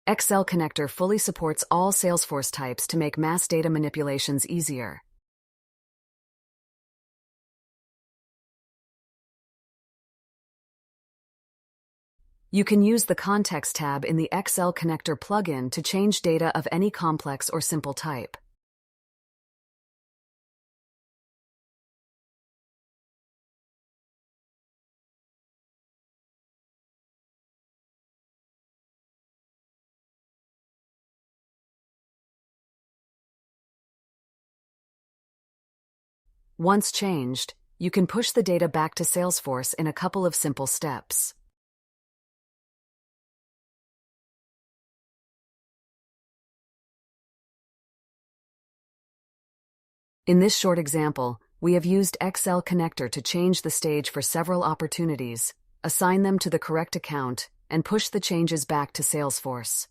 Excel Connector fully supports all Salesforce types to make mass data manipulations easier. You can use the Context tab in the Excel Connector plugin to change data of any complex or simple type. Once changed, you can push the data back to Salesforce in a couple of simple steps. In this short example, we have used Excel Connector to change the stage for several opportunities, assign them to the correct account, and push the changes back to Salesforce.